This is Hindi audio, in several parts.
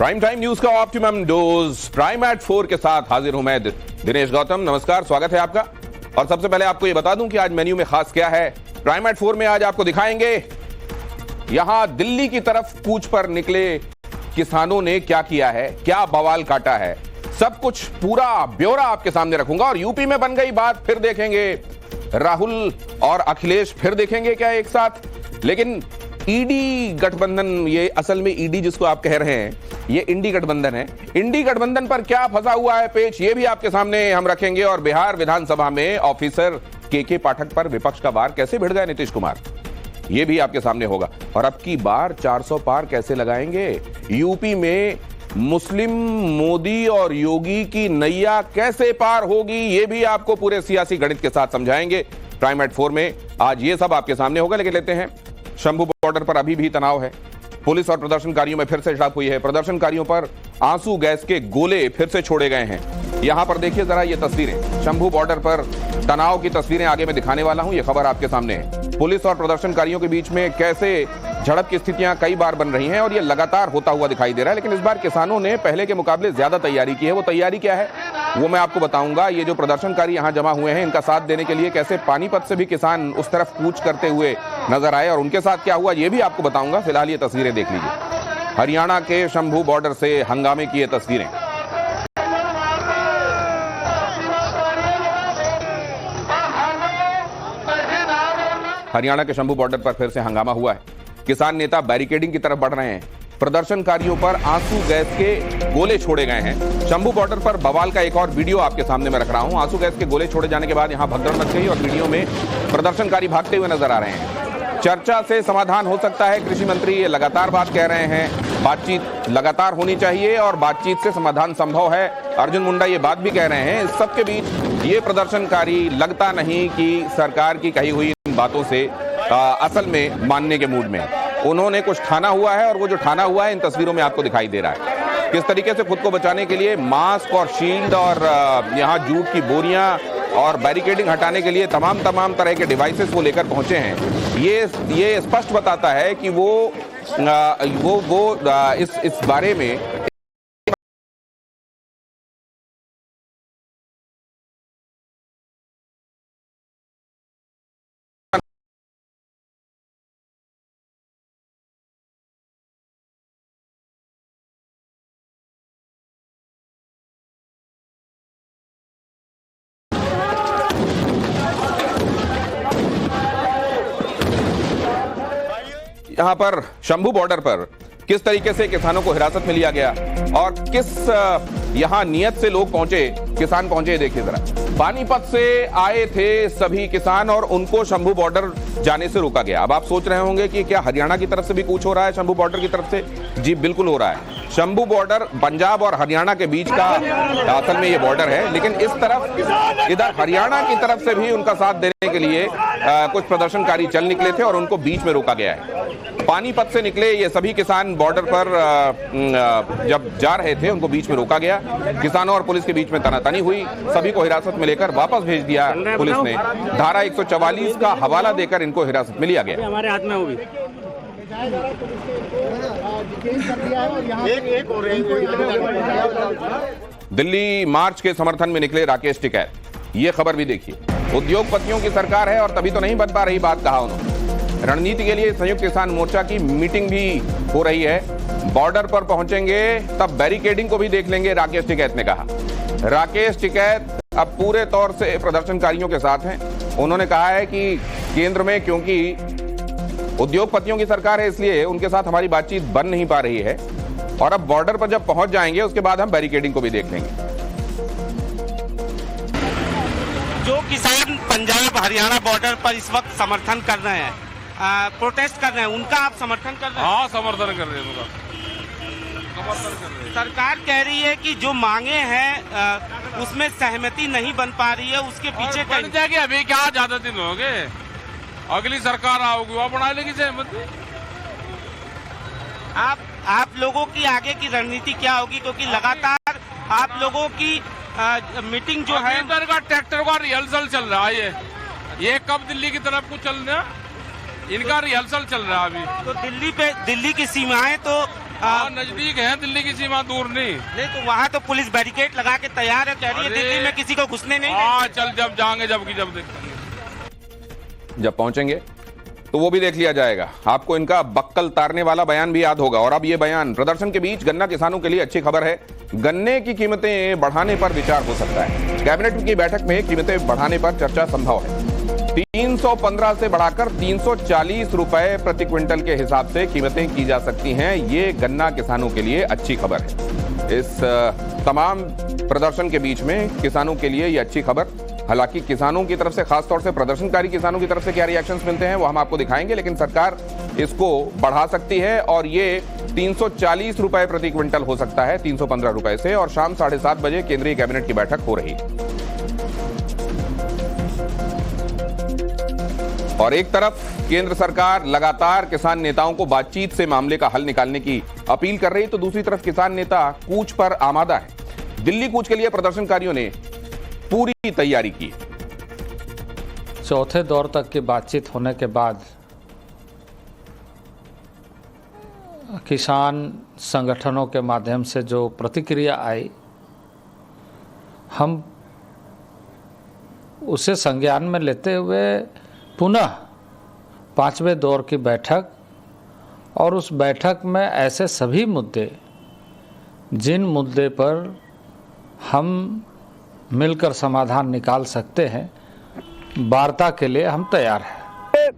प्राइम टाइम न्यूज का ऑप्टिमम डोज प्राइम एट 4 के साथ हाजिर हूं मैं दिनेश गौतम। नमस्कार, स्वागत है आपका। और सबसे पहले आपको यह बता दूं कि आज मेन्यू में खास क्या है। प्राइम एट 4 में आज आपको दिखाएंगे यहां दिल्ली की तरफ कूच पर निकले किसानों ने क्या किया है, क्या बवाल काटा है, सब कुछ पूरा ब्यौरा आपके सामने रखूंगा। और यूपी में बन गई बात, फिर देखेंगे राहुल और अखिलेश फिर देखेंगे क्या एक साथ। लेकिन ईडी गठबंधन, ये असल में ईडी जिसको आप कह रहे हैं ये इंडी गठबंधन है। इंडी गठबंधन पर क्या फंसा हुआ है पेच, ये भी आपके सामने हम रखेंगे। और बिहार विधानसभा में ऑफिसर के पाठक पर विपक्ष का वार कैसे भिड़ गए नीतीश कुमार, ये भी आपके सामने होगा। और अब की बार 400 पार कैसे लगाएंगे, यूपी में मुस्लिम मोदी और योगी की नैया कैसे पार होगी, ये भी आपको पूरे सियासी गणित के साथ समझाएंगे प्राइम एट 4 में। आज ये सब आपके सामने होगा। लेकिन लेते हैं, शंभू बॉर्डर पर अभी भी तनाव है। पुलिस और प्रदर्शनकारियों में फिर से झड़प हुई है। प्रदर्शनकारियों पर आंसू गैस के गोले फिर से छोड़े गए हैं। यहां पर देखिए जरा ये तस्वीरें, शंभू बॉर्डर पर तनाव की तस्वीरें आगे मैं दिखाने वाला हूं। ये खबर आपके सामने है। पुलिस और प्रदर्शनकारियों के बीच में कैसे झड़प की स्थितियां कई बार बन रही हैं और ये लगातार होता हुआ दिखाई दे रहा है। लेकिन इस बार किसानों ने पहले के मुकाबले ज्यादा तैयारी की है। वो तैयारी क्या है वो मैं आपको बताऊंगा। ये जो प्रदर्शनकारी यहां जमा हुए हैं, इनका साथ देने के लिए कैसे पानीपत से भी किसान उस तरफ कूच करते हुए नजर आए और उनके साथ क्या हुआ ये भी आपको बताऊंगा। फिलहाल ये तस्वीरें देख लीजिए, हरियाणा के शंभू बॉर्डर से हंगामे की ये तस्वीरें। हरियाणा के शंभू बॉर्डर पर फिर से हंगामा हुआ है। किसान नेता बैरिकेडिंग की तरफ बढ़ रहे हैं। प्रदर्शनकारियों पर आंसू गैस के गोले छोड़े गए हैं। शंभू बॉर्डर पर बवाल का एक और वीडियो आपके सामने मैं रख रहा हूं। आंसू गैस के गोले छोड़े जाने के बाद यहां भगदड़ मच गई और वीडियो में प्रदर्शनकारी भागते हुए नजर आ रहे हैं। चर्चा से समाधान हो सकता है, कृषि मंत्री ये लगातार बात कह रहे हैं। बातचीत लगातार होनी चाहिए और बातचीत से समाधान संभव है। अर्जुन मुंडा ये बात भी कह रहे हैं। इस सबके बीच ये प्रदर्शनकारी लगता नहीं कि सरकार की कही हुई इन बातों से असल में मानने के मूड में। उन्होंने कुछ ठाना हुआ है और वो जो ठाना हुआ है इन तस्वीरों में आपको दिखाई दे रहा है। किस तरीके से खुद को बचाने के लिए मास्क और शील्ड और यहाँ जूट की बोरियां और बैरिकेडिंग हटाने के लिए तमाम तरह के डिवाइसेस वो लेकर पहुंचे हैं। ये स्पष्ट बताता है कि वो इस बारे में यहां पर शंभू बॉर्डर पर किस तरीके से किसानों को हिरासत में लिया गया और किस यहां नियत से लोग पहुंचे, किसान पहुंचे, देखिए जरा। पानीपत से आए थे सभी किसान और उनको शंभू बॉर्डर जाने से रोका गया। अब आप सोच रहे होंगे कि क्या हरियाणा की तरफ से भी कूच हो रहा है शंभू बॉर्डर की तरफ से? जी बिल्कुल हो रहा है। शंभू बॉर्डर पंजाब और हरियाणा के बीच का असल में ये बॉर्डर है। लेकिन इस तरफ इधर हरियाणा की तरफ से भी उनका साथ देने के लिए कुछ प्रदर्शनकारी चल निकले थे और उनको बीच में रोका गया है। पानीपत से निकले ये सभी किसान बॉर्डर पर जब जा रहे थे उनको बीच में रोका गया। किसानों और पुलिस के बीच में तनातनी हुई। सभी को हिरासत में लेकर वापस भेज दिया पुलिस ने। धारा 144 का हवाला देकर इनको हिरासत में लिया गया। हमारे हाथ में होगी दिल्ली मार्च के समर्थन में निकले राकेश टिकैत, ये खबर भी देखिए। उद्योगपतियों की सरकार है और तभी तो नहीं बन पा रही बात, कहा उन्होंने। रणनीति के लिए संयुक्त किसान मोर्चा की मीटिंग भी हो रही है। बॉर्डर पर पहुंचेंगे तब बैरिकेडिंग को भी देख लेंगे, राकेश टिकैत ने कहा। राकेश टिकैत अब पूरे तौर से प्रदर्शनकारियों के साथ हैं। उन्होंने कहा है कि केंद्र में क्योंकि उद्योगपतियों की सरकार है इसलिए उनके साथ हमारी बातचीत बन नहीं पा रही है और अब बॉर्डर पर जब पहुंच जाएंगे उसके बाद हम बैरिकेडिंग को भी देख लेंगे। जो किसान पंजाब हरियाणा बॉर्डर पर इस वक्त समर्थन कर रहे हैं, प्रोटेस्ट कर रहे हैं, उनका आप समर्थन कर रहे हैं? हाँ, समर्थन कर रहे हैं। सरकार कह रही है कि जो मांगे हैं उसमें सहमति नहीं बन पा रही है, उसके पीछे बन जाएगी। अभी क्या ज्यादा दिन हो गए, अगली सरकार आओगी वो बना लेगी सहमति। आप लोगों की आगे की रणनीति क्या होगी, क्योंकि लगातार आप लोगों की मीटिंग जो है ट्रैक्टर का रिहर्सल चल रहा है। ये कब दिल्ली की तरफ को चल रहा, इनका रिहर्सल चल रहा है अभी। तो दिल्ली की सीमाएं तो नजदीक है, दिल्ली की सीमा दूर नहीं। नहीं तो वहाँ तो पुलिस बैरिकेड लगा के तैयार है, कह रही है दिल्ली में किसी को घुसने नहीं। चल जब जाएंगे जब देखेंगे, जब पहुंचेंगे तो वो भी देख लिया जाएगा। आपको इनका बक्कल तारने वाला बयान भी याद होगा। और अब ये बयान, प्रदर्शन के बीच गन्ना किसानों के लिए अच्छी खबर है, गन्ने की कीमतें बढ़ाने पर विचार हो सकता है। कैबिनेट की बैठक में कीमतें बढ़ाने पर चर्चा संभव है। 315 से बढ़ाकर 340 रुपए प्रति क्विंटल के हिसाब से कीमतें की जा सकती हैं। ये गन्ना किसानों के लिए अच्छी खबर है। इस तमाम प्रदर्शन के बीच में किसानों के लिए ये अच्छी खबर। हालांकि किसानों की तरफ से, खासतौर से प्रदर्शनकारी किसानों की तरफ से क्या रिएक्शंस मिलते हैं वो हम आपको दिखाएंगे, लेकिन सरकार इसको बढ़ा सकती है और ये 340 रुपए प्रति क्विंटल हो सकता है 315 रुपए से। और शाम 7:30 बजे केंद्रीय कैबिनेट की बैठक हो रही है। और एक तरफ केंद्र सरकार लगातार किसान नेताओं को बातचीत से मामले का हल निकालने की अपील कर रही, तो दूसरी तरफ किसान नेता कूच पर आमादा है। दिल्ली कूच के लिए प्रदर्शनकारियों ने पूरी तैयारी की। चौथे दौर तक की बातचीत होने के बाद किसान संगठनों के माध्यम से जो प्रतिक्रिया आई, हम उसे संज्ञान में लेते हुए पुनः 5वें दौर की बैठक, और उस बैठक में ऐसे सभी मुद्दे जिन मुद्दे पर हम मिलकर समाधान निकाल सकते हैं, वार्ता के लिए हम तैयार हैं।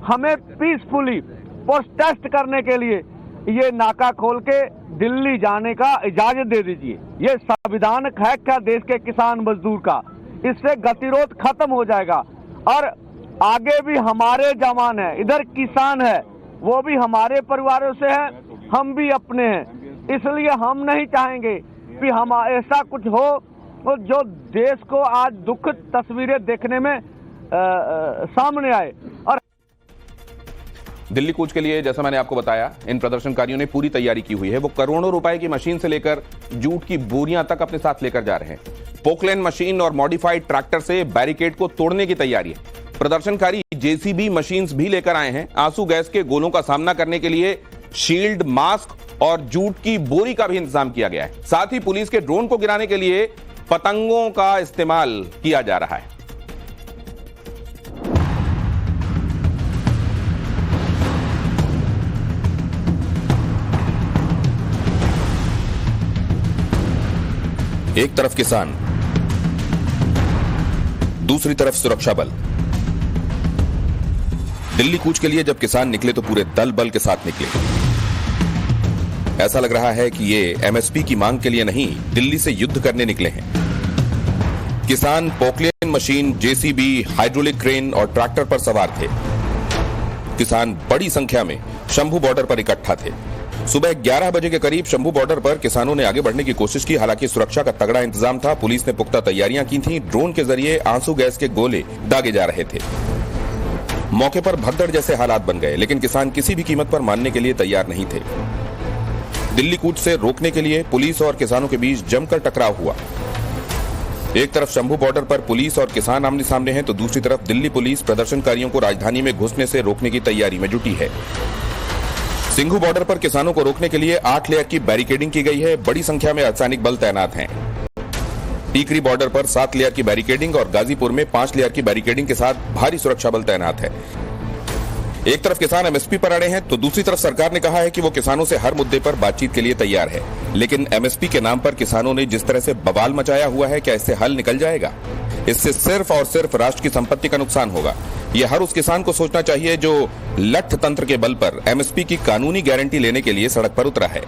हमें पीसफुली प्रोटेस्ट करने के लिए ये नाका खोल के दिल्ली जाने का इजाजत दे दीजिए। ये संविधानिक है क्या देश के किसान मजदूर का? इससे गतिरोध खत्म हो जाएगा और आगे भी हमारे जवान है, इधर किसान है, वो भी हमारे परिवारों से है, हम भी अपने हैं। इसलिए हम नहीं चाहेंगे कि हम ऐसा कुछ हो जो देश को आज दुखद तस्वीरें देखने में सामने आए। और दिल्ली कूच के लिए जैसा मैंने आपको बताया, इन प्रदर्शनकारियों ने पूरी तैयारी की हुई है। वो करोड़ों रुपए की मशीन से लेकर जूट की बोरियां तक अपने साथ लेकर जा रहे हैं। पोकलेन मशीन और मॉडिफाइड ट्रैक्टर से बैरिकेड को तोड़ने की तैयारी है। प्रदर्शनकारी जेसीबी मशीन्स भी लेकर आए हैं। आंसू गैस के गोलों का सामना करने के लिए शील्ड, मास्क और जूट की बोरी का भी इंतजाम किया गया है। साथ ही पुलिस के ड्रोन को गिराने के लिए पतंगों का इस्तेमाल किया जा रहा है। एक तरफ किसान, दूसरी तरफ सुरक्षा बल। दिल्ली कूच के लिए जब किसान निकले तो पूरे दल बल के साथ निकले। ऐसा लग रहा है कि ये एमएसपी की मांग के लिए नहीं, दिल्ली से युद्ध करने निकले हैं। किसान Poclain machine, JCB, hydraulic crane और ट्रैक्टर पर सवार थे। किसान बड़ी संख्या में शंभू बॉर्डर पर इकट्ठा थे। सुबह 11 बजे के करीब शंभू बॉर्डर पर किसानों ने आगे बढ़ने की कोशिश की। हालांकि सुरक्षा का तगड़ा इंतजाम था। पुलिस ने पुख्ता तैयारियां की थीं। ड्रोन के जरिए आंसू गैस के गोले दागे जा रहे थे। मौके पर भगदड़ जैसे हालात बन गए, लेकिन किसान किसी भी कीमत पर मानने के लिए तैयार नहीं थे। दिल्ली कूच से रोकने के लिए पुलिस और किसानों के बीच जमकर टकराव हुआ। एक तरफ शंभू बॉर्डर पर पुलिस और किसान आमने सामने हैं, तो दूसरी तरफ दिल्ली पुलिस प्रदर्शनकारियों को राजधानी में घुसने से रोकने की तैयारी में जुटी है। सिंघू बॉर्डर पर किसानों को रोकने के लिए 8 लेयर की बैरिकेडिंग की गई है। बड़ी संख्या में अर्धसैनिक बल तैनात हैं। टीकरी बॉर्डर पर 7 लेयर की बैरिकेडिंग और गाजीपुर में 5 लेयर की बैरिकेडिंग के साथ भारी सुरक्षा बल तैनात है। एक तरफ किसान एमएसपी पर अड़े हैं, तो दूसरी तरफ सरकार ने कहा है कि वो किसानों से हर मुद्दे पर बातचीत के लिए तैयार है। लेकिन एमएसपी के नाम पर किसानों ने जिस तरह से बवाल मचाया हुआ है, क्या इससे हल निकल जाएगा? इससे सिर्फ और सिर्फ राष्ट्र की संपत्ति का नुकसान होगा। यह हर उस किसान को सोचना चाहिए जो लठ तंत्र के बल पर एमएसपी की कानूनी गारंटी लेने के लिए सड़क पर उतरा है।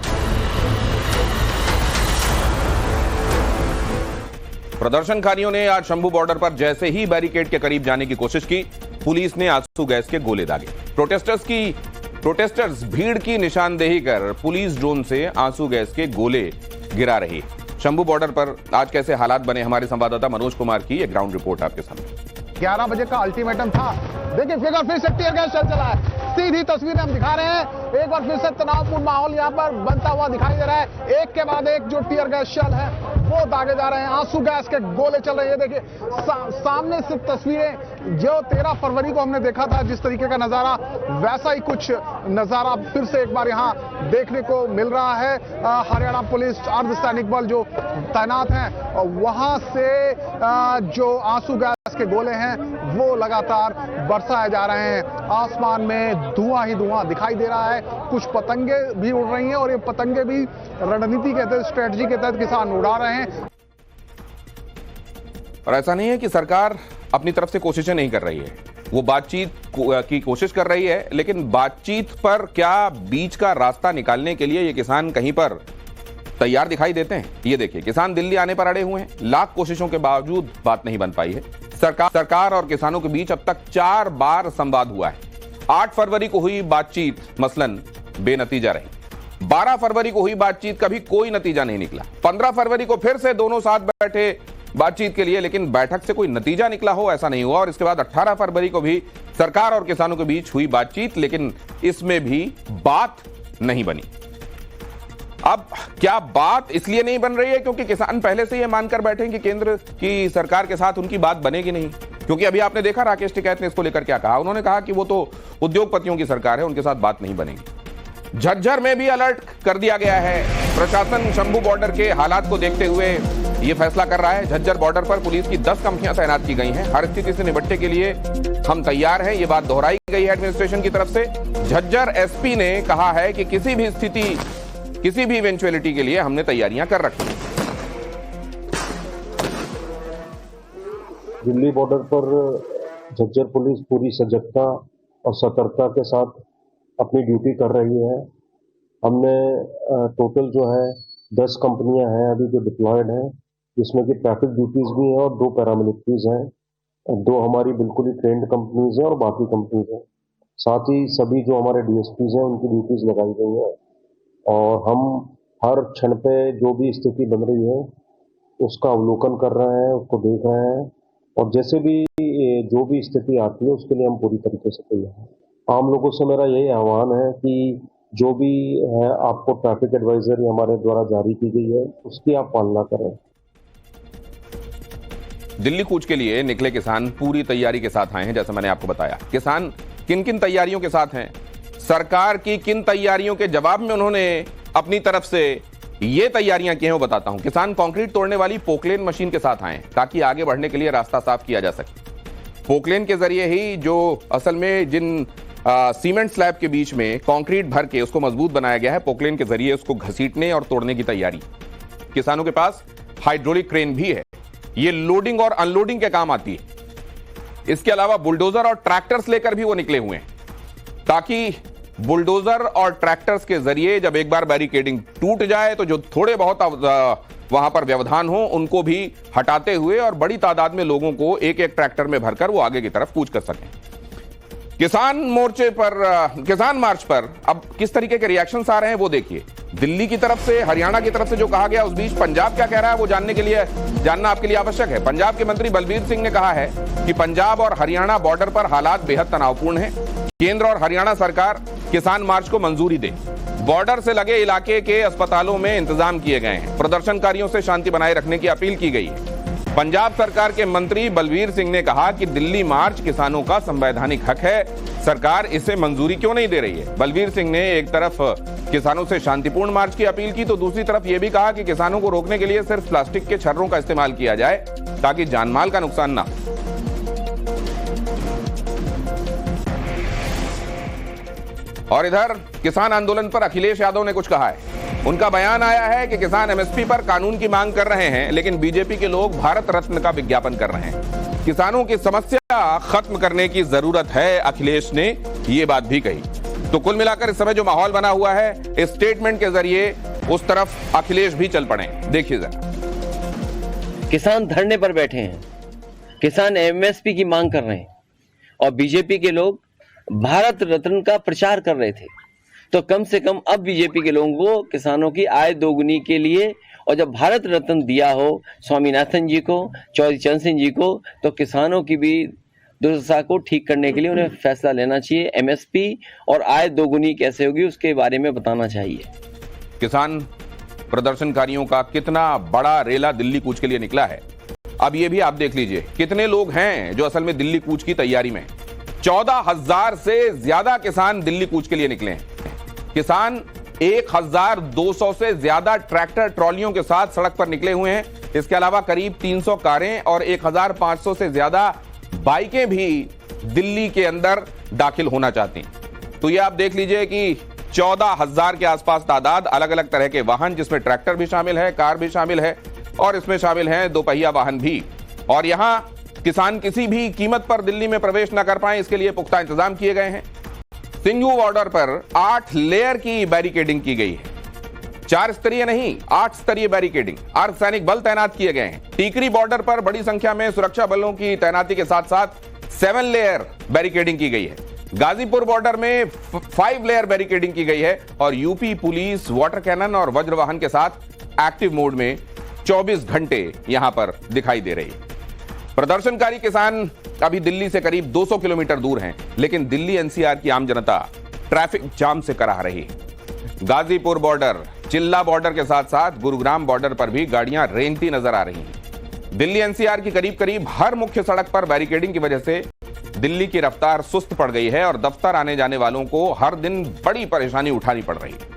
प्रदर्शनकारियों ने आज शंभू बॉर्डर पर जैसे ही बैरिकेड के करीब जाने की कोशिश की, पुलिस ने आंसू गैस के गोले दागे। प्रोटेस्टर्स भीड़ की निशानदेही कर पुलिस ड्रोन से आंसू गैस के गोले गिरा रही। शंभू बॉर्डर पर आज कैसे हालात बने, हमारे संवाददाता मनोज कुमार की एक ग्राउंड रिपोर्ट आपके सामने। 11 बजे का अल्टीमेटम था। देखिए फिर से टीयर गैस चल चला है। सीधी तस्वीरें हम दिखा रहे हैं। एक बार फिर से तनावपूर्ण माहौल यहाँ पर बनता हुआ दिखाई दे रहा है। एक के बाद एक जो टीयर गैस शल है वो दागे जा रहे हैं। आंसू गैस के गोले चल रहे हैं। देखिए सामने से तस्वीरें जो 13 फरवरी को हमने देखा था, जिस तरीके का नजारा, वैसा ही कुछ नजारा फिर से एक बार यहाँ देखने को मिल रहा है। हरियाणा पुलिस अर्धसैनिक बल जो तैनात हैं, वहां से जो आंसू गैस के गोले हैं वो लगातार बरसाए जा रहे हैं। आसमान में धुआं ही धुआं दिखाई दे रहा है। कुछ पतंगे भी उड़ रही हैं और ये पतंगे भी रणनीति के तहत, स्ट्रेटजी के तहत किसान उड़ा रहे हैं। और ऐसा नहीं है कि सरकार अपनी तरफ से कोशिशें नहीं कर रही है, वो बातचीत की कोशिश कर रही है, लेकिन बातचीत पर क्या बीच का रास्ता निकालने के लिए ये किसान कहीं पर तैयार दिखाई देते हैं? ये देखिए, किसान दिल्ली आने पर अड़े हुए हैं। लाख कोशिशों के बावजूद बात नहीं बन पाई है। सरकार और किसानों के बीच अब तक 4 बार संवाद हुआ है। 8 फरवरी को हुई बातचीत मसलन बेनतीजा रही। 12 फरवरी को हुई बातचीत, कभी कोई नतीजा नहीं निकला। 15 फरवरी को फिर से दोनों साथ बैठे बातचीत के लिए, लेकिन बैठक से कोई नतीजा निकला हो ऐसा नहीं हुआ। और इसके बाद 18 फरवरी को भी सरकार और किसानों के बीच हुई बातचीत, लेकिन इसमें भी बात नहीं बनी। अब क्या बात इसलिए नहीं बन रही है क्योंकि किसान पहले से यह मानकर बैठे हैं कि केंद्र की सरकार के साथ उनकी बात बनेगी नहीं? क्योंकि अभी आपने देखा राकेश टिकैत ने इसको लेकर क्या कहा। उन्होंने कहा कि वो तो उद्योगपतियों की सरकार है, उनके साथ बात नहीं बनेगी। झज्जर में भी अलर्ट कर दिया गया है। प्रशासन शंभू बॉर्डर के हालात को देखते हुए यह फैसला कर रहा है। झज्जर बॉर्डर पर पुलिस की 10 कंपनियां तैनात की गई हैं। हर स्थिति से निपटने के लिए हम तैयार हैं, यह बात दोहराई गई है एडमिनिस्ट्रेशन की तरफ से। झज्जर एसपी ने कहा है कि किसी भी स्थिति, किसी भी इवेंचुअलिटी के लिए हमने तैयारियां कर रखी हैं। दिल्ली बॉर्डर पर झज्जर पुलिस पूरी सजगता और सतर्कता के साथ अपनी ड्यूटी कर रही है। हमने टोटल जो है 10 कंपनियां हैं अभी जो डिप्लॉयड हैं, जिसमें कि ट्रैफिक ड्यूटीज भी हैं और 2 पैरामिलिट्रीज हैं। 2 हमारी बिल्कुल ही ट्रेंड कंपनीज हैं और बाकी कंपनीज हैं। साथ ही सभी जो हमारे डीएसपीज हैं उनकी ड्यूटीज लगाई गई है और हम हर क्षण पे जो भी स्थिति बन रही है उसका अवलोकन कर रहे हैं, उसको देख रहे हैं और जैसे भी जो भी स्थिति आती है उसके लिए हम पूरी तरीके से तैयार हैं। आम लोगों से मेरा यही आह्वान है कि जो भी है आपको ट्रैफिक एडवाइजरी हमारे द्वारा जारी की गई है उसकी आप पालना करें। दिल्ली कूच के लिए निकले किसान पूरी तैयारी के साथ आए हैं। जैसा मैंने आपको बताया, किसान किन किन तैयारियों के साथ हैं, सरकार की किन तैयारियों के जवाब में उन्होंने अपनी तरफ से ये तैयारियां की हैं, वो बताता हूं। किसान कंक्रीट तोड़ने वाली पोकलेन मशीन के साथ आए ताकि आगे बढ़ने के लिए रास्ता साफ किया जा सके। पोकलेन के जरिए ही जो असल में जिन सीमेंट स्लैब के बीच में कंक्रीट भर के उसको मजबूत बनाया गया है, पोकलेन के जरिए उसको घसीटने और तोड़ने की तैयारी। किसानों के पास हाइड्रोलिक क्रेन भी है, ये लोडिंग और अनलोडिंग के काम आती है। इसके अलावा बुलडोजर और ट्रैक्टर्स लेकर भी वो निकले हुए हैं ताकि बुलडोजर और ट्रैक्टर्स के जरिए जब एक बार बैरिकेडिंग टूट जाए तो जो थोड़े बहुत वहां पर व्यवधान हो उनको भी हटाते हुए और बड़ी तादाद में लोगों को एक एक ट्रैक्टर में भरकर वो आगे की तरफ कूच कर सकें। किसान मोर्चे पर, किसान मार्च पर अब किस तरीके के रिएक्शंस आ रहे हैं वो देखिए। दिल्ली की तरफ से, हरियाणा की तरफ से जो कहा गया, उस बीच पंजाब क्या कह रहा है वो जानना आपके लिए आवश्यक है। पंजाब के मंत्री बलबीर सिंह ने कहा है कि पंजाब और हरियाणा बॉर्डर पर हालात बेहद तनावपूर्ण हैं। केंद्र और हरियाणा सरकार किसान मार्च को मंजूरी दे। बॉर्डर से लगे इलाके के अस्पतालों में इंतजाम किए गए हैं। प्रदर्शनकारियों से शांति बनाए रखने की अपील की गई है। पंजाब सरकार के मंत्री बलबीर सिंह ने कहा कि दिल्ली मार्च किसानों का संवैधानिक हक है, सरकार इसे मंजूरी क्यों नहीं दे रही है। बलबीर सिंह ने एक तरफ किसानों से शांतिपूर्ण मार्च की अपील की तो दूसरी तरफ यह भी कहा कि किसानों को रोकने के लिए सिर्फ प्लास्टिक के छर्रों का इस्तेमाल किया जाए ताकि जानमाल का नुकसान ना हो। और इधर किसान आंदोलन पर अखिलेश यादव ने कुछ कहा है। उनका बयान आया है कि किसान एमएसपी पर कानून की मांग कर रहे हैं, लेकिन बीजेपी के लोग भारत रत्न का विज्ञापन कर रहे हैं। किसानों की समस्या खत्म करने की जरूरत है, अखिलेश ने ये बात भी कही। तो कुल मिलाकर इस समय जो माहौल बना हुआ है, इस स्टेटमेंट के जरिए उस तरफ अखिलेश भी चल पड़े। देखिए जरा, किसान धरने पर बैठे हैं, किसान एमएसपी की मांग कर रहे हैं और बीजेपी के लोग भारत रत्न का प्रचार कर रहे थे। तो कम से कम अब बीजेपी के लोगों को किसानों की आय दोगुनी के लिए, और जब भारत रत्न दिया हो स्वामीनाथन जी को, चौधरी चरण सिंह जी को, तो किसानों की भी दुर्दशा को ठीक करने के लिए उन्हें फैसला लेना चाहिए। एमएसपी और आय दोगुनी कैसे होगी उसके बारे में बताना चाहिए। किसान प्रदर्शनकारियों का कितना बड़ा रेला दिल्ली कूच के लिए निकला है। अब यह भी आप देख लीजिए कितने लोग हैं जो असल में दिल्ली कूच की तैयारी में। 14,000 से ज्यादा किसान दिल्ली कूच के लिए निकले हैं। किसान 1,200 से ज्यादा ट्रैक्टर ट्रॉलियों के साथ सड़क पर निकले हुए हैं। इसके अलावा करीब 300 कारें और 1,500 से ज्यादा बाइकें भी दिल्ली के अंदर दाखिल होना चाहती हैं। तो ये आप देख लीजिए कि 14,000 के आसपास तादाद, अलग अलग तरह के वाहन जिसमें ट्रैक्टर भी शामिल है, कार भी शामिल है और इसमें शामिल हैं दोपहिया वाहन भी। और यहां किसान किसी भी कीमत पर दिल्ली में प्रवेश न कर पाए, इसके लिए पुख्ता इंतजाम किए गए हैं। सिंघू बॉर्डर पर 8 लेयर की बैरिकेडिंग की गई है। 4 स्तरीय नहीं, 8 स्तरीय बैरिकेडिंग। अर्धसैनिक बल तैनात किए गए हैं। टीकरी बॉर्डर पर बड़ी संख्या में सुरक्षा बलों की तैनाती के साथ साथ 7 लेयर बैरिकेडिंग की गई है। गाजीपुर बॉर्डर में 5 लेयर बैरिकेडिंग की गई है और यूपी पुलिस वाटर कैनन और वज्र वाहन के साथ एक्टिव मोड में 24 घंटे यहां पर दिखाई दे रही है। प्रदर्शनकारी किसान अभी दिल्ली से करीब 200 किलोमीटर दूर हैं, लेकिन दिल्ली एनसीआर की आम जनता ट्रैफिक जाम से कराह रही है। गाजीपुर बॉर्डर, चिल्ला बॉर्डर के साथ साथ गुरुग्राम बॉर्डर पर भी गाड़ियां रेंगती नजर आ रही हैं। दिल्ली एनसीआर की करीब करीब हर मुख्य सड़क पर बैरिकेडिंग की वजह से दिल्ली की रफ्तार सुस्त पड़ गई है और दफ्तर आने जाने वालों को हर दिन बड़ी परेशानी उठानी पड़ रही है।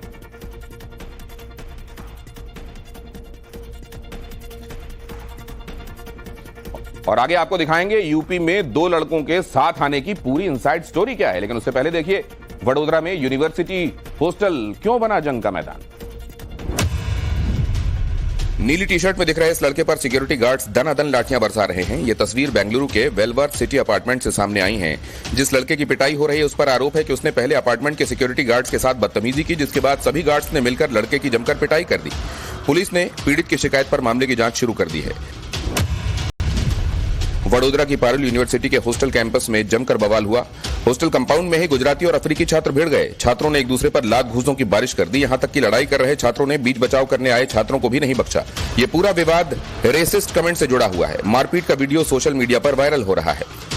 और आगे आपको दिखाएंगे यूपी में 2 लड़कों के साथ आने की पूरी इनसाइड स्टोरी क्या है। लेकिन उससे पहले देखिए वडोदरा में यूनिवर्सिटी हॉस्टल क्यों बना जंग का मैदान। नीली टी शर्ट में दिख रहे इस लड़के पर सिक्योरिटी गार्ड्स दनादन लाठियां बरसा रहे हैं। ये तस्वीर बेंगलुरु के वेलवर्थ सिटी अपार्टमेंट से सामने आई है। जिस लड़के की पिटाई हो रही है उस पर आरोप है कि उसने पहले अपार्टमेंट के सिक्योरिटी गार्ड्स के साथ बदतमीजी की, जिसके बाद सभी गार्ड्स ने मिलकर लड़के की जमकर पिटाई कर दी। पुलिस ने पीड़ित की शिकायत पर मामले की जांच शुरू कर दी है। वडोदरा की पारुल यूनिवर्सिटी के हॉस्टल कैंपस में जमकर बवाल हुआ। हॉस्टल कंपाउंड में ही गुजराती और अफ्रीकी छात्र भिड़ गए। छात्रों ने एक दूसरे पर लात घूंसों की बारिश कर दी। यहां तक कि लड़ाई कर रहे छात्रों ने बीच बचाव करने आए छात्रों को भी नहीं बख्शा। ये पूरा विवाद रेसिस्ट कमेंट से जुड़ा हुआ है। मारपीट का वीडियो सोशल मीडिया पर वायरल हो रहा है।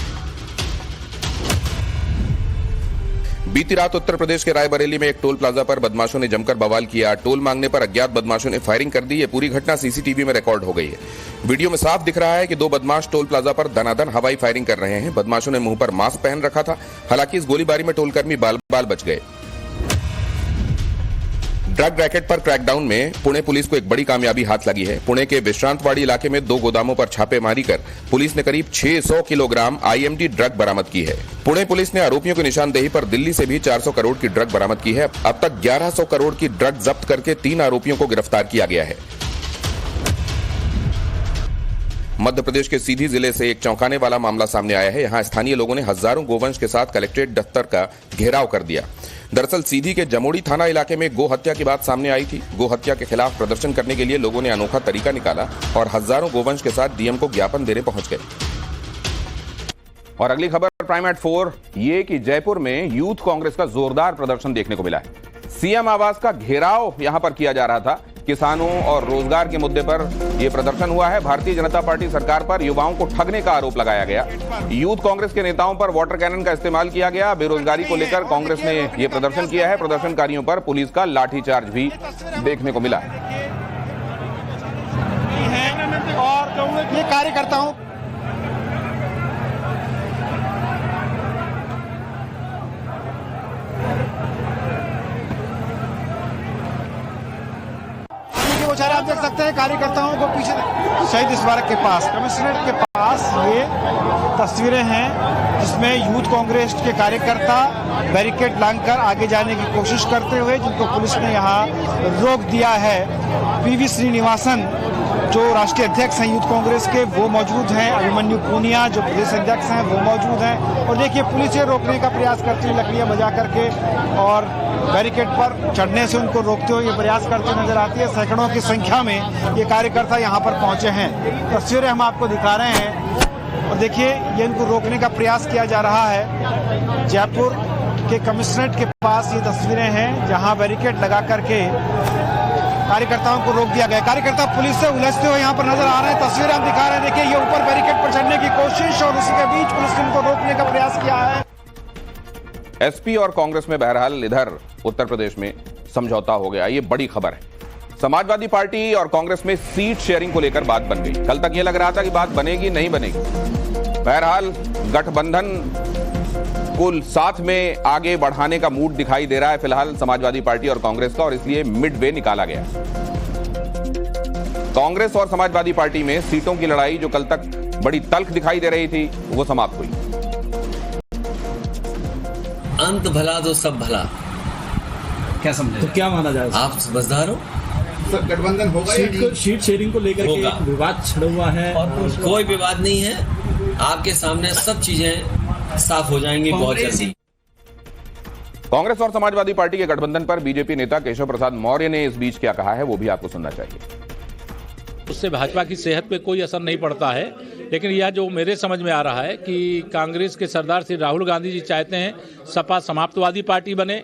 बीती रात उत्तर प्रदेश के रायबरेली में एक टोल प्लाजा पर बदमाशों ने जमकर बवाल किया। टोल मांगने पर अज्ञात बदमाशों ने फायरिंग कर दी। ये पूरी घटना सीसीटीवी में रिकॉर्ड हो गई है। वीडियो में साफ दिख रहा है कि 2 बदमाश टोल प्लाजा पर दनादन हवाई फायरिंग कर रहे हैं। बदमाशों ने मुंह पर मास्क पहन रखा था। हालांकि इस गोलीबारी में टोलकर्मी बाल बाल बच गए। ड्रग रैकेट पर क्रैकडाउन में पुणे पुलिस को एक बड़ी कामयाबी हाथ लगी है। पुणे के विश्रांतवाड़ी इलाके में 2 गोदामों पर छापेमारी कर पुलिस ने करीब 600 किलोग्राम आईएमडी ड्रग बरामद की है। पुणे पुलिस ने आरोपियों की निशानदेही पर दिल्ली से भी 400 करोड़ की ड्रग बरामद की है। अब तक 1100 करोड़ की ड्रग जब्त करके 3 आरोपियों को गिरफ्तार किया गया है। मध्य प्रदेश के सीधी जिले से एक चौंकाने वाला मामला सामने आया है। यहां स्थानीय लोगों ने हजारों गोवंश के साथ कलेक्ट्रेट दफ्तर का घेराव कर दिया। दरअसल सीधी के जमोड़ी थाना इलाके में गो हत्या की बात सामने आई थी। गो हत्या के खिलाफ प्रदर्शन करने के लिए लोगों ने अनोखा तरीका निकाला और हजारों गोवंश के साथ डीएम को ज्ञापन देने पहुंच गए। और अगली खबर प्राइम एट 4 ये कि जयपुर में यूथ कांग्रेस का जोरदार प्रदर्शन देखने को मिला है। सीएम आवास का घेराव यहां पर किया जा रहा था। किसानों और रोजगार के मुद्दे पर यह प्रदर्शन हुआ है। भारतीय जनता पार्टी सरकार पर युवाओं को ठगने का आरोप लगाया गया। यूथ कांग्रेस के नेताओं पर वाटर कैनन का इस्तेमाल किया गया। बेरोजगारी को लेकर कांग्रेस ने यह प्रदर्शन किया है। प्रदर्शनकारियों पर पुलिस का लाठीचार्ज भी देखने को मिला। और ये कार्यकर्ताओं आप देख सकते हैं कार्यकर्ताओं को पीछे शहीद स्मारक के पास, कमिश्नरेट के पास ये तस्वीरें हैं जिसमें यूथ कांग्रेस के कार्यकर्ता बैरिकेड लांघकर आगे जाने की कोशिश करते हुए जिनको पुलिस ने यहाँ रोक दिया है। पीवी श्रीनिवासन जो राष्ट्रीय अध्यक्ष हैं यूथ कांग्रेस के वो मौजूद हैं। अभिमन्यु पूनिया जो प्रदेश अध्यक्ष हैं वो मौजूद हैं। और देखिए पुलिस ये रोकने का प्रयास करती है लकड़ियां बजा करके और बैरिकेड पर चढ़ने से उनको रोकते हुए ये प्रयास करते नजर आती है। सैकड़ों की संख्या में ये कार्यकर्ता यहाँ पर पहुंचे हैं। तस्वीरें हम आपको दिखा रहे हैं और देखिए ये इनको रोकने का प्रयास किया जा रहा है। जयपुर के कमिश्नरेट के पास ये तस्वीरें हैं जहाँ बैरिकेड लगा करके कार्यकर्ताओं को रोक दिया गया। कार्यकर्ता पुलिस से उलझते हुए यहाँ पर नजर आ रहे हैं। तस्वीरें हम दिखा रहे हैं। देखिए ये ऊपर बैरिकेड पर चढ़ने की कोशिश और उसी के बीच पुलिस ने इनको रोकने का प्रयास किया है। एसपी और कांग्रेस में बहरहाल इधर उत्तर प्रदेश में समझौता हो गया। ये बड़ी खबर है। समाजवादी पार्टी और कांग्रेस में सीट शेयरिंग को लेकर बात बन गई। कल तक यह लग रहा था कि बात बनेगी नहीं बनेगी। बहरहाल गठबंधन को साथ में आगे बढ़ाने का मूड दिखाई दे रहा है फिलहाल समाजवादी पार्टी और कांग्रेस का, और इसलिए मिड वे निकाला गया। कांग्रेस और समाजवादी पार्टी में सीटों की लड़ाई जो कल तक बड़ी तल्ख दिखाई दे रही थी वो समाप्त हुई। अंत भला तो सब भला, क्या समझे? तो क्या माना जाए? आप समझदार हो? सर गठबंधन होगा? सीट शेयरिंग को लेकर के एक विवाद छिड़ा हुआ है। कोई विवाद नहीं है, आपके सामने सब चीजें साफ हो जाएंगी बहुत जल्दी। कांग्रेस और समाजवादी पार्टी के गठबंधन पर बीजेपी नेता केशव प्रसाद मौर्य ने इस बीच क्या कहा है वो भी आपको सुनना चाहिए। उससे भाजपा की सेहत पे कोई असर नहीं पड़ता है, लेकिन यह जो मेरे समझ में आ रहा है कि कांग्रेस के सरदार श्री राहुल गांधी जी चाहते हैं सपा समाप्तवादी पार्टी बने,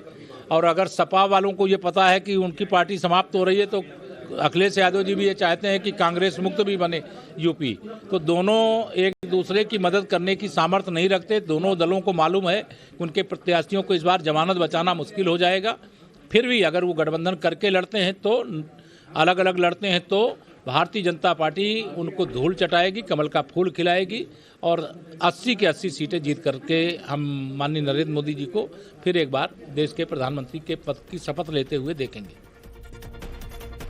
और अगर सपा वालों को ये पता है कि उनकी पार्टी समाप्त हो रही है तो अखिलेश यादव जी भी ये चाहते हैं कि कांग्रेस मुक्त भी बने यूपी। तो दोनों एक दूसरे की मदद करने की सामर्थ्य नहीं रखते। दोनों दलों को मालूम है कि उनके प्रत्याशियों को इस बार जमानत बचाना मुश्किल हो जाएगा। फिर भी अगर वो गठबंधन करके लड़ते हैं तो अलग अलग लड़ते हैं तो भारतीय जनता पार्टी उनको धूल चटाएगी, कमल का फूल खिलाएगी और 80 के 80 सीटें जीत करके हम माननीय नरेंद्र मोदी जी को फिर एक बार देश के प्रधानमंत्री के पद की शपथ लेते हुए देखेंगे।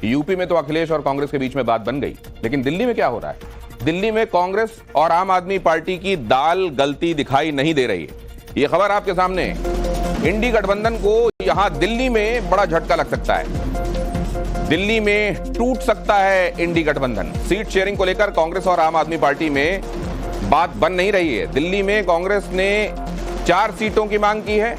यूपी में तो अखिलेश और कांग्रेस के बीच में बात बन गई, लेकिन दिल्ली में क्या हो रहा है? दिल्ली में कांग्रेस और आम आदमी पार्टी की दाल गलती दिखाई नहीं दे रही है। यह खबर आपके सामने। इंडी गठबंधन को यहां दिल्ली में बड़ा झटका लग सकता है। दिल्ली में टूट सकता है इंडी गठबंधन। सीट शेयरिंग को लेकर कांग्रेस और आम आदमी पार्टी में बात बन नहीं रही है। दिल्ली में कांग्रेस ने 4 सीटों की मांग की है।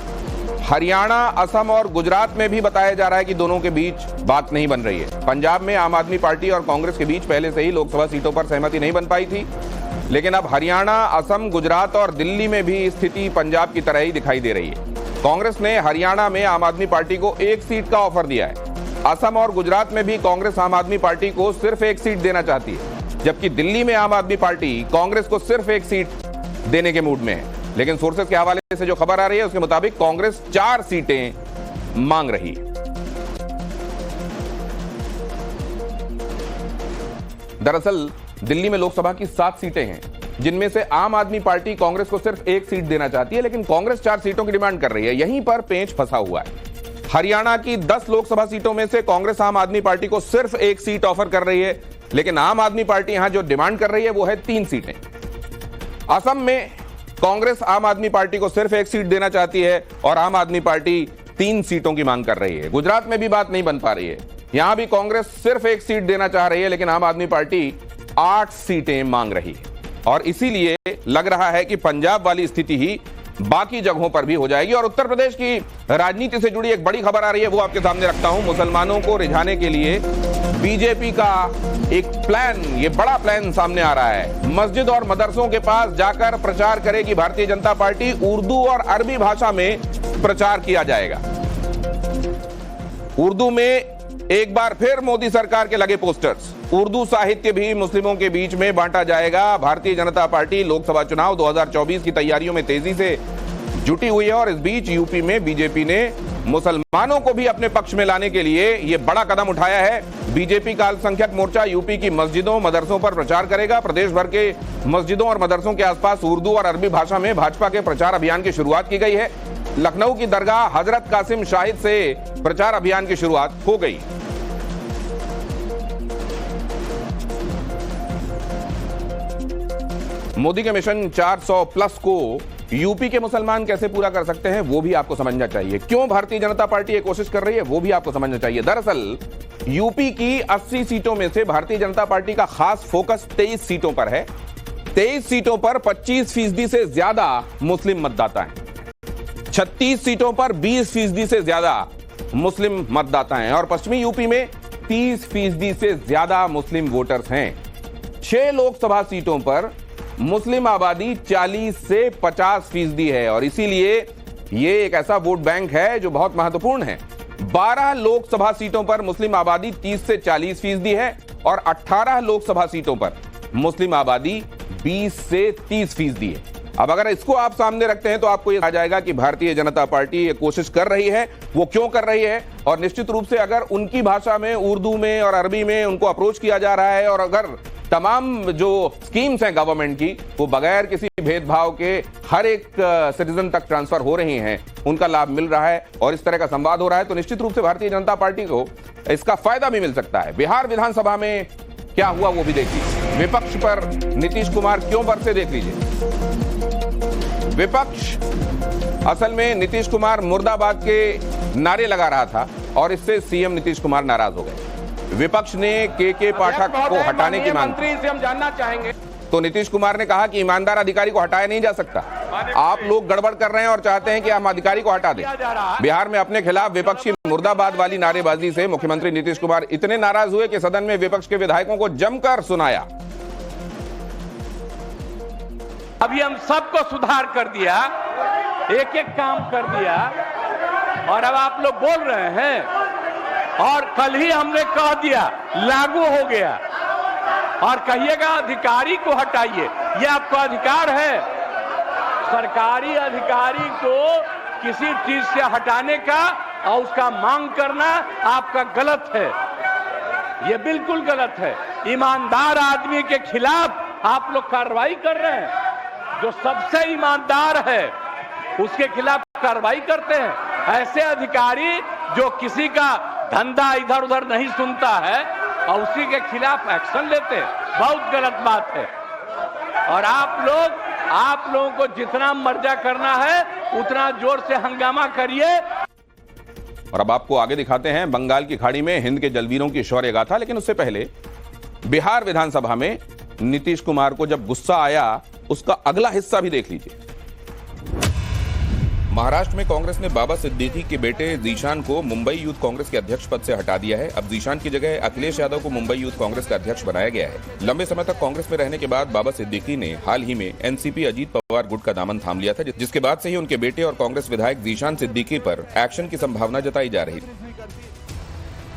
हरियाणा, असम और गुजरात में भी बताया जा रहा है कि दोनों के बीच बात नहीं बन रही है। पंजाब में आम आदमी पार्टी और कांग्रेस के बीच पहले से ही लोकसभा सीटों पर सहमति नहीं बन पाई थी, लेकिन अब हरियाणा, असम, गुजरात और दिल्ली में भी स्थिति पंजाब की तरह ही दिखाई दे रही है। कांग्रेस ने हरियाणा में आम आदमी पार्टी को 1 सीट का ऑफर दिया है। असम और गुजरात में भी कांग्रेस आम आदमी पार्टी को सिर्फ 1 सीट देना चाहती है, जबकि दिल्ली में आम आदमी पार्टी कांग्रेस को सिर्फ 1 सीट देने के मूड में है। लेकिन सोर्सेज के हवाले से जो खबर आ रही है उसके मुताबिक कांग्रेस 4 सीटें मांग रही है। दरअसल दिल्ली में लोकसभा की 7 सीटें हैं, जिनमें से आम आदमी पार्टी कांग्रेस को सिर्फ 1 सीट देना चाहती है, लेकिन कांग्रेस 4 सीटों की डिमांड कर रही है। यहीं पर पेंच फंसा हुआ है। हरियाणा की 10 लोकसभा सीटों में से कांग्रेस आम आदमी पार्टी को सिर्फ 1 सीट ऑफर कर रही है, लेकिन आम आदमी पार्टी यहां जो डिमांड कर रही है वो है 3 सीटें। असम में कांग्रेस आम आदमी पार्टी को सिर्फ 1 सीट देना चाहती है और आम आदमी पार्टी 3 सीटों की मांग कर रही है। गुजरात में भी बात नहीं बन पा रही है। यहां भी कांग्रेस सिर्फ 1 सीट देना चाह रही है, लेकिन आम आदमी पार्टी 8 सीटें मांग रही है। और इसीलिए लग रहा है कि पंजाब वाली स्थिति ही बाकी जगहों पर भी हो जाएगी। और उत्तर प्रदेश की राजनीति से जुड़ी एक बड़ी खबर आ रही है, वो आपके सामने रखता हूं। मुसलमानों को रिझाने के लिए बीजेपी का एक प्लान, ये बड़ा प्लान सामने आ रहा है। मस्जिद और मदरसों के पास जाकर प्रचार करेगी भारतीय जनता पार्टी। उर्दू और अरबी भाषा में प्रचार किया जाएगा। उर्दू में एक बार फिर मोदी सरकार के लगे पोस्टर्स। उर्दू साहित्य भी मुस्लिमों के बीच में बांटा जाएगा। भारतीय जनता पार्टी लोकसभा चुनाव 2024 की तैयारियों में तेजी से जुटी हुई है और इस बीच यूपी में बीजेपी ने मुसलमानों को भी अपने पक्ष में लाने के लिए यह बड़ा कदम उठाया है। बीजेपी का अल्पसंख्यक मोर्चा यूपी की मस्जिदों, मदरसों पर प्रचार करेगा। प्रदेश भर के मस्जिदों और मदरसों के आसपास उर्दू और अरबी भाषा में भाजपा के प्रचार अभियान की शुरुआत की गई है। लखनऊ की दरगाह हजरत कासिम शाहिद से प्रचार अभियान की शुरुआत हो गई। मोदी के मिशन 400 प्लस को यूपी के मुसलमान कैसे पूरा कर सकते हैं वो भी आपको समझना चाहिए। क्यों भारतीय जनता पार्टी ये कोशिश कर रही है वो भी आपको समझना चाहिए। दरअसल यूपी की 80 सीटों में से भारतीय जनता पार्टी का खास फोकस 23 सीटों पर है। 23 सीटों पर 25% से ज्यादा मुस्लिम मतदाता हैं। 36 सीटों पर 20% से ज्यादा मुस्लिम मतदाता हैं और पश्चिमी यूपी में 30% से ज्यादा मुस्लिम वोटर्स हैं। 6 लोकसभा सीटों पर मुस्लिम आबादी 40 से 50% है और इसीलिए यह एक ऐसा वोट बैंक है जो बहुत महत्वपूर्ण है। 12 लोकसभा सीटों पर मुस्लिम आबादी 30 से 40% है और 18 लोकसभा सीटों पर मुस्लिम आबादी 20 से 30% है। अब अगर इसको आप सामने रखते हैं तो आपको ये आ जाएगा कि भारतीय जनता पार्टी ये कोशिश कर रही है, वो क्यों कर रही है, और निश्चित रूप से अगर उनकी भाषा में, उर्दू में और अरबी में उनको अप्रोच किया जा रहा है और अगर तमाम जो स्कीम्स हैं गवर्नमेंट की वो बगैर किसी भेदभाव के हर एक सिटीजन तक ट्रांसफर हो रही हैं, उनका लाभ मिल रहा है और इस तरह का संवाद हो रहा है, तो निश्चित रूप से भारतीय जनता पार्टी को इसका फायदा भी मिल सकता है। बिहार विधानसभा में क्या हुआ वो भी देख लीजिए। विपक्ष पर नीतीश कुमार क्यों बरसे, देख लीजिए। विपक्ष असल में नीतीश कुमार मुर्दाबाद के नारे लगा रहा था और इससे सीएम नीतीश कुमार नाराज हो गए। विपक्ष ने के पाठक को हटाने की मांग की। से हम जानना चाहेंगे तो नीतीश कुमार ने कहा कि ईमानदार अधिकारी को हटाया नहीं जा सकता, आप लोग गड़बड़ कर रहे हैं और चाहते हैं कि हम अधिकारी को हटा दें। बिहार में अपने खिलाफ विपक्षी मुर्दाबाद वाली नारेबाजी से मुख्यमंत्री नीतीश कुमार इतने नाराज हुए कि सदन में विपक्ष के विधायकों को जमकर सुनाया। अभी हम सबको सुधार कर दिया, एक एक काम कर दिया और अब आप लोग बोल रहे हैं और कल ही हमने कह दिया लागू हो गया और कहिएगा अधिकारी को हटाइए। यह आपका अधिकार है, सरकारी अधिकारी को किसी चीज से हटाने का और उसका मांग करना आपका गलत है, यह बिल्कुल गलत है। ईमानदार आदमी के खिलाफ आप लोग कार्रवाई कर रहे हैं, जो सबसे ईमानदार है उसके खिलाफ कार्रवाई करते हैं। ऐसे अधिकारी जो किसी का धंधा इधर उधर नहीं सुनता है और उसी के खिलाफ एक्शन लेते हैं, बहुत गलत बात है। और आप लोगों को जितना मर्जा करना है उतना जोर से हंगामा करिए। और अब आपको आगे दिखाते हैं बंगाल की खाड़ी में हिंद के जलवीरों की शौर्य गाथा। लेकिन उससे पहले बिहार विधानसभा में नीतीश कुमार को जब गुस्सा आया उसका अगला हिस्सा भी देख लीजिए। महाराष्ट्र में कांग्रेस ने बाबा सिद्दीकी के बेटे जीशान को मुंबई यूथ कांग्रेस के अध्यक्ष पद से हटा दिया है। अब जीशान की जगह अखिलेश यादव को मुंबई यूथ कांग्रेस का अध्यक्ष बनाया गया है। लंबे समय तक कांग्रेस में रहने के बाद बाबा सिद्दीकी ने हाल ही में एनसीपी अजीत पवार गुट का दामन थाम लिया था, जिसके बाद से ही उनके बेटे और कांग्रेस विधायक जीशान सिद्दीकी पर एक्शन की संभावना जताई जा रही थी।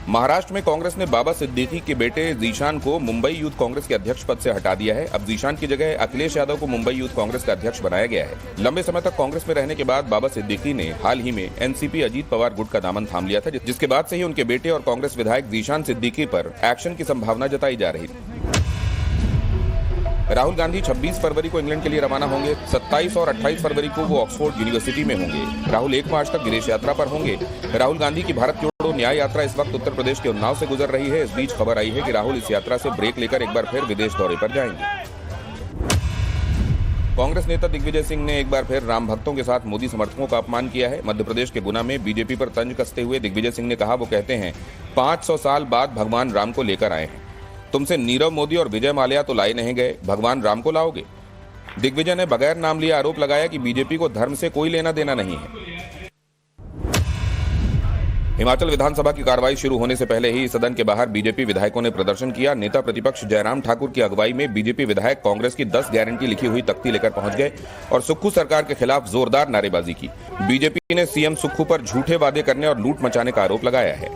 महाराष्ट्र में कांग्रेस ने बाबा सिद्दीकी के बेटे जीशान को मुंबई यूथ कांग्रेस के अध्यक्ष पद से हटा दिया है। अब जीशान की जगह अखिलेश यादव को मुंबई यूथ कांग्रेस का अध्यक्ष बनाया गया है। लंबे समय तक कांग्रेस में रहने के बाद बाबा सिद्दीकी ने हाल ही में एनसीपी अजीत पवार गुट का दामन थाम लिया था, जिसके बाद से ही उनके बेटे और कांग्रेस विधायक जीशान सिद्दीकी पर एक्शन की संभावना जताई जा रही थी। राहुल गांधी 26 फरवरी को इंग्लैंड के लिए रवाना होंगे। 27 और 28 फरवरी को वो ऑक्सफोर्ड यूनिवर्सिटी में होंगे। राहुल 1 मार्च तक विदेश यात्रा पर होंगे। राहुल गांधी की भारत जोड़ो न्याय यात्रा इस वक्त उत्तर प्रदेश के उन्नाव से गुजर रही है। इस बीच खबर आई है कि राहुल इस यात्रा से ब्रेक लेकर एक बार फिर विदेश दौरे पर जाएंगे। कांग्रेस नेता दिग्विजय सिंह ने एक बार फिर राम भक्तों के साथ मोदी समर्थकों का अपमान किया है। मध्य प्रदेश के गुना में बीजेपी पर तंज कसते हुए दिग्विजय सिंह ने कहा, वो कहते हैं 500 साल बाद भगवान राम को लेकर आए हैं। तुमसे नीरव मोदी और विजय माल्या तो लाए नहीं गए, भगवान राम को लाओगे। दिग्विजय ने बगैर नाम लिए आरोप लगाया कि बीजेपी को धर्म से कोई लेना देना नहीं है। हिमाचल विधानसभा की कार्रवाई शुरू होने से पहले ही सदन के बाहर बीजेपी विधायकों ने प्रदर्शन किया। नेता प्रतिपक्ष जयराम ठाकुर की अगुवाई में बीजेपी विधायक कांग्रेस की 10 गारंटी लिखी हुई तख्ती लेकर पहुंच गए और सुक्खू सरकार के खिलाफ जोरदार नारेबाजी की। बीजेपी ने सीएम सुक्खू पर झूठे वादे करने और लूट मचाने का आरोप लगाया है।